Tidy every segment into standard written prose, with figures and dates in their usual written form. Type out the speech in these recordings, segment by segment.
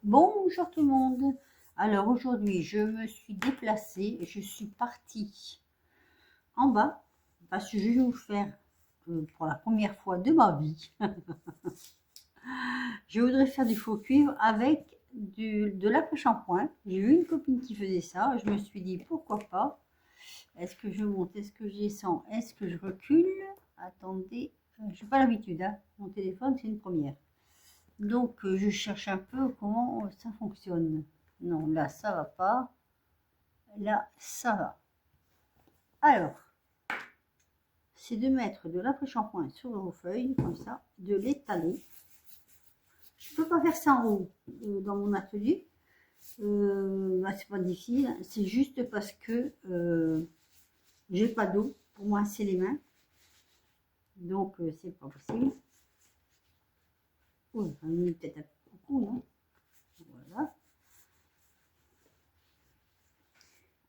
Bonjour tout le monde. Alors aujourd'hui, je me suis déplacée et je suis partie en bas parce que je vais vous faire pour la première fois de ma vie, je voudrais faire du faux cuivre avec de l'après-shampoing. J'ai vu une copine qui faisait ça. Je me suis dit pourquoi pas. Est-ce que je monte? Est-ce que je descends? Est-ce que je recule? Attendez, je n'ai pas l'habitude, hein. Mon téléphone, c'est une première. Donc, je cherche un peu comment ça fonctionne. Non, là, ça va pas. Là, ça va. Alors, c'est de mettre de l'après-shampoing sur vos feuilles, comme ça, de l'étaler. Je peux pas faire ça en haut dans mon atelier. Bah, c'est pas difficile. C'est juste parce que j'ai pas d'eau pour masser les mains. Donc, c'est pas possible. Oh, j'en ai mis peut-être un peu beaucoup, non? Voilà.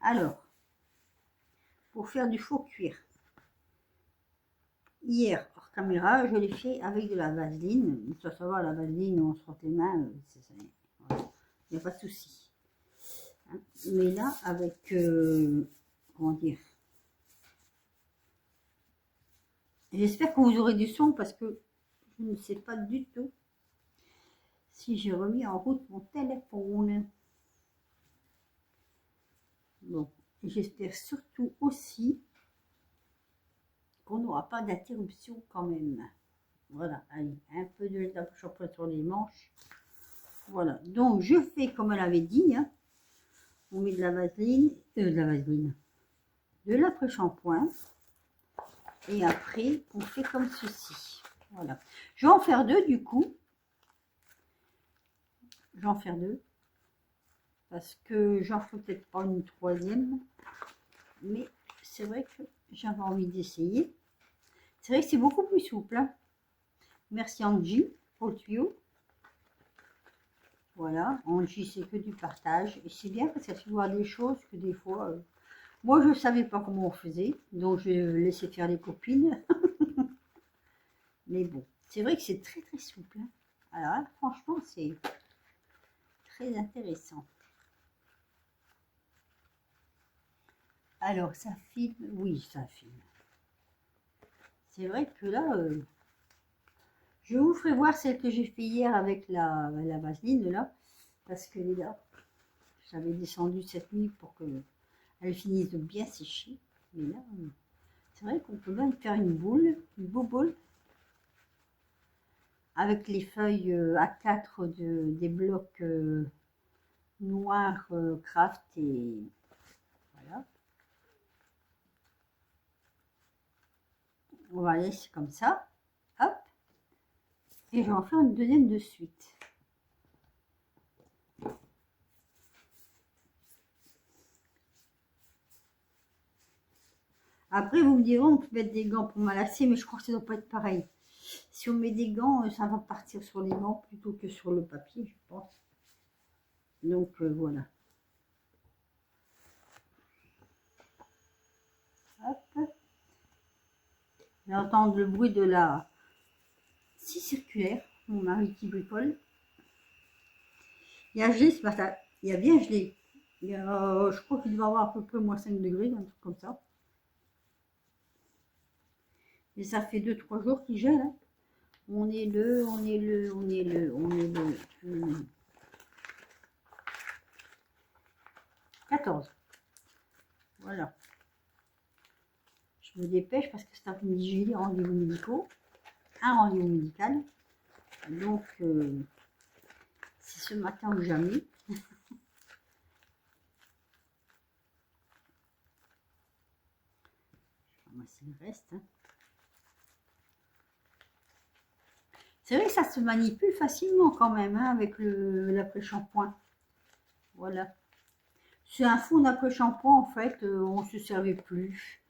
Alors, pour faire du faux cuir. Hier, hors caméra, je l'ai fait avec de la vaseline. Ça va, la vaseline, on se frotte les mains, voilà. Il n'y a pas de souci. Hein. Mais là, avec, comment dire, j'espère que vous aurez du son parce que je ne sais pas du tout si j'ai remis en route mon téléphone. Bon, j'espère surtout aussi qu'on n'aura pas d'interruption quand même. Voilà, allez, un peu de shampoing sur les manches. Voilà, donc je fais comme elle avait dit, hein. On met de la vaseline, de l'après-shampoing, et après on fait comme ceci. Voilà, je vais en faire deux du coup. Je vais en faire deux parce que j'en ferai peut-être pas une troisième, mais c'est vrai que j'avais envie d'essayer. C'est vrai que c'est beaucoup plus souple, hein. Merci Angie pour le tuyau. Voilà, Angie, c'est que du partage. Et c'est bien parce qu'elle fait voir des choses que des fois, moi je ne savais pas comment on faisait. Donc je laissais faire les copines. Mais bon, c'est vrai que c'est très très souple, hein. Alors là, franchement, c'est très intéressant. Alors, ça filme? Oui, ça filme. C'est vrai que là, je vous ferai voir celle que j'ai fait hier avec la vaseline, là. Parce que là, j'avais descendu cette nuit pour qu'elle finisse de bien sécher. Mais là, c'est vrai qu'on peut même faire une boule, une boule, avec les feuilles A4 des blocs noirs craft et voilà. On va laisser comme ça. Hop. Et je vais en faire une deuxième de suite. Après, vous me direz, on peut mettre des gants pour malasser, mais je crois que ça ne doit pas être pareil. Si on met des gants, ça va partir sur les gants plutôt que sur le papier, je pense. Donc, voilà. Hop. J'entends le bruit de la scie circulaire, mon mari qui bricole. Il y a gelé ce matin, il y a bien gelé. Il y a, je crois qu'il doit avoir à peu près moins 5 degrés, un truc comme ça. Mais ça fait 2-3 jours qu'il gèle, hein. On est le 14. Voilà. Je me dépêche parce que cet après-midi, j'ai des rendez-vous médicaux. Un rendez-vous médical. Donc, c'est ce matin ou jamais. C'est le reste, hein. C'est vrai que ça se manipule facilement quand même, hein, avec l'après-shampoing. Voilà. C'est un fond d'après-shampoing, en fait, on ne se servait plus.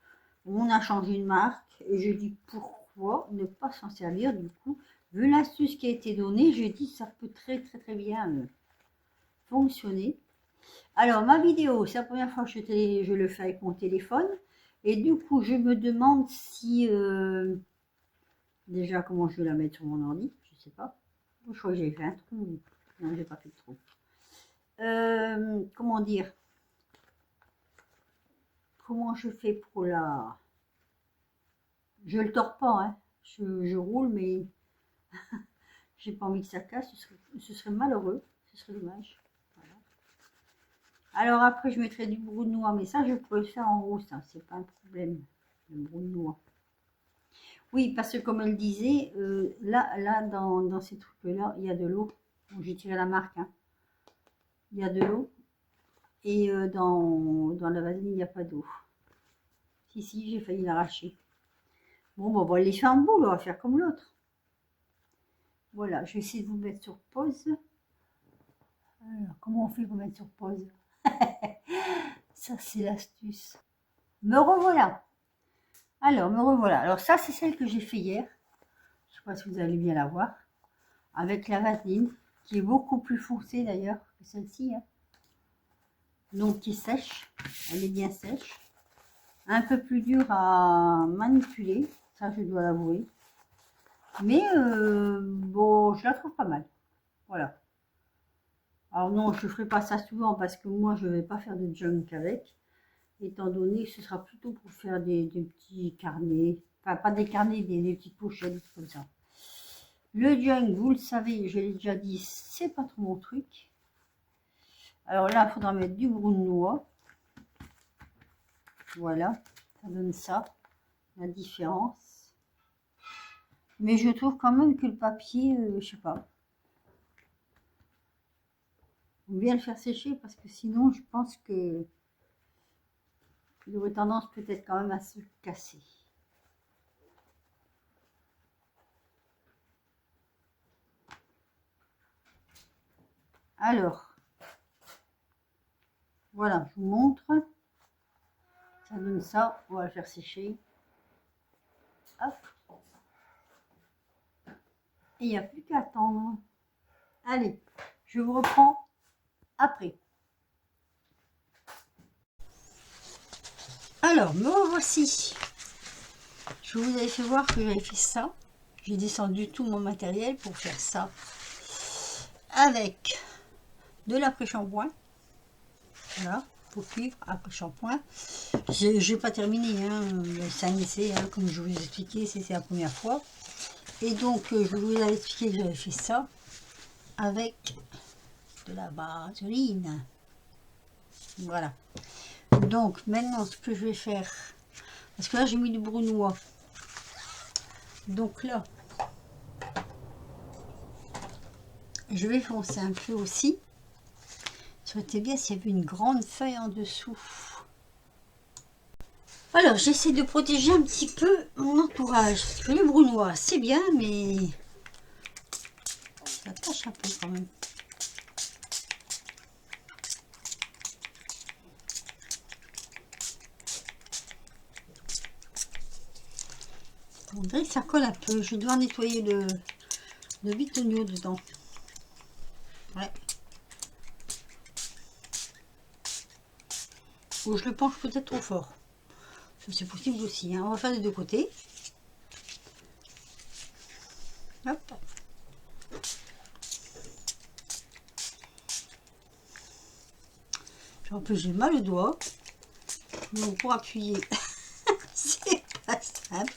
On a changé de marque et je dis pourquoi ne pas s'en servir du coup. Vu l'astuce qui a été donnée, j'ai dit ça peut très très très bien fonctionner. Alors ma vidéo, c'est la première fois que je le fais avec mon téléphone. Et du coup, je me demande si... déjà, comment je vais la mettre sur mon ordi, je sais pas. Je crois que j'ai fait un trou. Non, j'ai pas fait trop. Comment dire? Comment je fais pour la... Je le tords pas, hein. Je roule, mais j'ai pas envie que ça casse. Ce serait malheureux. Ce serait dommage. Voilà. Alors après, je mettrai du brou de noix, mais ça, je pourrais le faire en haut, ça. C'est pas un problème. Le brou de noix. Oui, parce que comme elle disait, là dans ces trucs-là, il y a de l'eau. Bon, j'ai tiré la marque, hein. Il y a de l'eau. Et dans la vaseline, il n'y a pas d'eau. Si, j'ai failli l'arracher. Bon, on va les faire en boule, on va faire comme l'autre. Voilà, je vais essayer de vous mettre sur pause. Alors, comment on fait pour mettre sur pause? Ça, c'est l'astuce. Me revoilà. Alors, me revoilà. Alors, ça, c'est celle que j'ai fait hier. Je ne sais pas si vous allez bien la voir. Avec la vaseline, qui est beaucoup plus foncée d'ailleurs que celle-ci. Hein. Donc, qui sèche. Elle est bien sèche. Un peu plus dure à manipuler. Ça, je dois l'avouer. Mais, bon, je la trouve pas mal. Voilà. Alors non, je ne ferai pas ça souvent parce que moi, je ne vais pas faire de junk avec. Étant donné que ce sera plutôt pour faire des petits carnets. Enfin, pas des carnets, des petites pochettes, comme ça. Le junk, vous le savez, je l'ai déjà dit, c'est pas trop mon truc. Alors là, il faudra mettre du brou de noix. Voilà, ça donne ça, la différence. Mais je trouve quand même que le papier, je sais pas. On bien le faire sécher parce que sinon, je pense que il aurait tendance peut-être quand même à se casser. Alors, voilà, je vous montre. Ça donne ça. On va le faire sécher. Hop. Et il n'y a plus qu'à attendre. Allez, je vous reprends après. Alors, me revoici. Je vous avais fait voir que j'avais fait ça. J'ai descendu tout mon matériel pour faire ça. Avec de l'après-shampoing. Voilà, pour cuivre, après-shampoing. Je n'ai pas terminé, hein. C'est un essai, hein, comme je vous ai expliqué, c'est la première fois. Et donc, je vous avais expliqué que j'avais fait ça avec de la vaseline. Voilà. Donc, maintenant, ce que je vais faire, parce que là, j'ai mis du brou de noix. Donc là, je vais foncer un peu aussi. Ça aurait été bien s'il y avait une grande feuille en dessous. Alors, j'essaie de protéger un petit peu mon entourage. Parce que le brou de noix, c'est bien, mais ça tâche un peu quand même. On dirait que ça colle un peu. Je dois nettoyer le bitonio dedans. Ouais. Ou je le penche peut-être trop fort. C'est possible aussi. Hein. On va faire des deux côtés. Hop. En plus, j'ai mal au doigt. Donc, pour appuyer, c'est pas simple.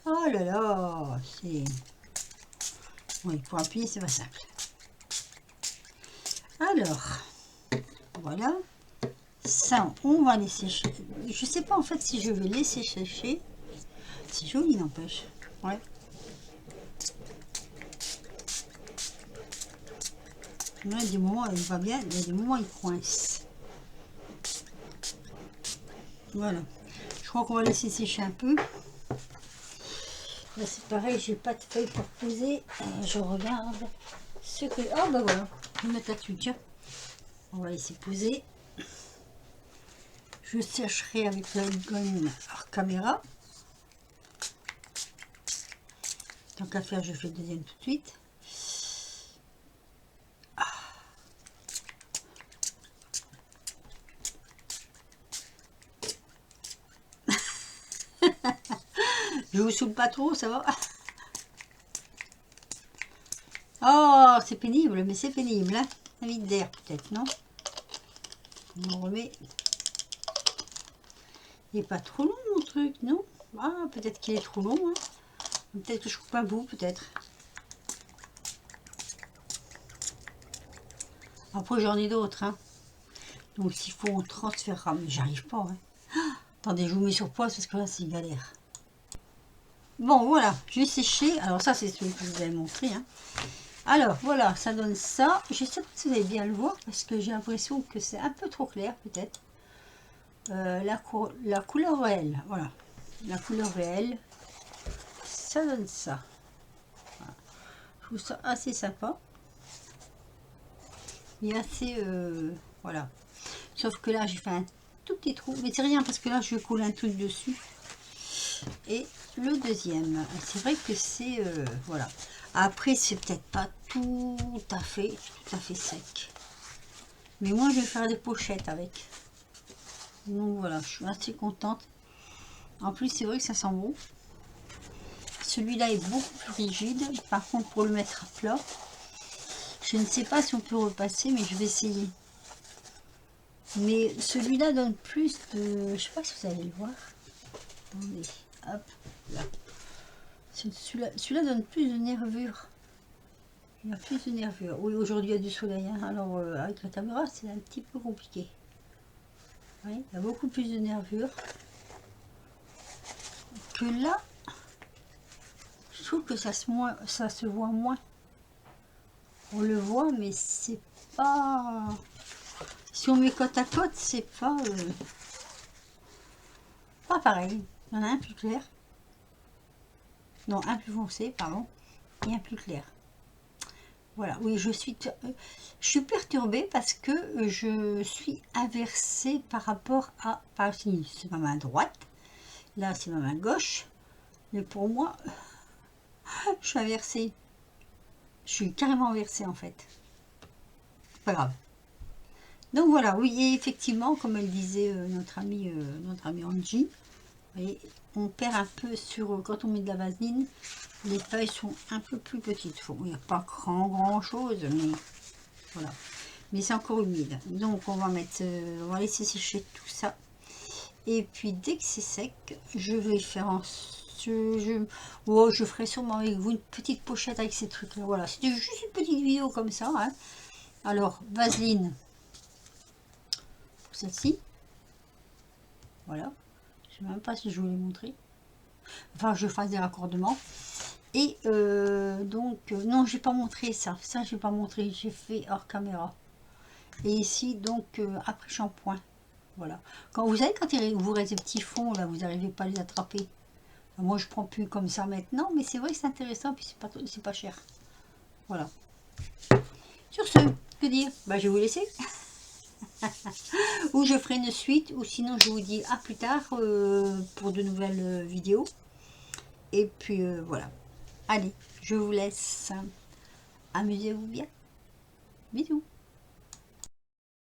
Oh là là, c'est... Oui, pour appuyer, c'est pas simple. Alors, voilà. Ça, on va laisser... Je sais pas en fait si je vais laisser sécher. C'est joli, n'empêche. Ouais. Là, il y a des moments, il va bien. Il y a des moments, il coince. Voilà. Je crois qu'on va laisser sécher un peu. Là, c'est pareil, j'ai pas de feuille pour poser. Je regarde ce que... Oh, bah voilà. Je vais mettre là-dessus, tiens. On va laisser poser. Je sécherai avec la gomme hors caméra. Tant qu'à faire, je fais le deuxième tout de suite. Ah. Je vous saoule pas trop, ça va? Oh, Oh, c'est pénible, mais c'est pénible, hein. Un vide d'air, peut-être, non? On remet. Il n'est pas trop long, mon truc, non? Ah, peut-être qu'il est trop long, hein. Peut-être que je coupe un bout, peut-être. Après, j'en ai d'autres, hein. Donc, s'il faut, on transférera. Mais j'arrive pas, hein. Ah, attendez, je vous mets sur pause parce que là, c'est galère. Bon, voilà, j'ai séché. Alors, ça, c'est celui que je vous avais montré, hein. Alors, voilà, ça donne ça. Je sais pas si vous allez bien le voir parce que j'ai l'impression que c'est un peu trop clair, peut-être. La couleur réelle, voilà. La couleur réelle, ça donne ça. Voilà. Je trouve ça assez sympa. Il est assez... voilà. Sauf que là, j'ai fait un tout petit trou. Mais c'est rien parce que là, je coule un truc dessus. Et le deuxième, c'est vrai que c'est... voilà. Après, c'est peut-être pas tout à fait sec. Mais moi, je vais faire des pochettes avec. Donc voilà, je suis assez contente. En plus, c'est vrai que ça sent bon. Celui-là est beaucoup plus rigide. Par contre, pour le mettre à plat, je ne sais pas si on peut repasser, mais je vais essayer. Mais celui-là donne plus de... Je sais pas si vous allez le voir. Attendez, hop, là. Celui-là donne plus de nervure. Il y a plus de nervure. Oui, aujourd'hui, il y a du soleil. Hein. Alors, avec la caméra, c'est un petit peu compliqué. Oui, il y a beaucoup plus de nervure. Que là, je trouve que ça se voit moins. On le voit, mais c'est pas... Si on met côte à côte, c'est pas pareil. Il y en a un plus clair. Non, un plus foncé, pardon. Et un plus clair. Voilà, oui, je suis perturbée parce que je suis inversée par rapport à... Par ici, c'est ma main droite. Là, c'est ma main gauche. Mais pour moi, je suis inversée. Je suis carrément inversée, en fait. Pas grave. Donc voilà, oui, et effectivement, comme elle disait notre amie Angie, voyez, on perd un peu sur... Quand on met de la vaseline, les feuilles sont un peu plus petites. Il n'y a pas grand chose, mais voilà. Mais c'est encore humide. Donc on va mettre, on va laisser sécher tout ça. Et puis dès que c'est sec, je vais faire en... je ferai sûrement avec vous une petite pochette avec ces trucs là. Voilà, c'était juste une petite vidéo comme ça. Hein. Alors, vaseline. Pour celle-ci. Voilà. Je ne sais même pas si je vous l'ai montré. Enfin, je fasse des raccordements. Et non, j'ai pas montré ça. Ça, j'ai pas montré. J'ai fait hors caméra. Et ici, donc, après shampoing. Voilà. Quand vous savez, quand vous restez des petits fonds, là, vous n'arrivez pas à les attraper. Moi, je prends plus comme ça maintenant, mais c'est vrai que c'est intéressant, puis c'est pas cher. Voilà. Sur ce, que dire? Bah, je vais vous laisser. Ou je ferai une suite, ou sinon je vous dis à plus tard pour de nouvelles vidéos. Et puis voilà. Allez, je vous laisse. Amusez-vous bien. Bisous.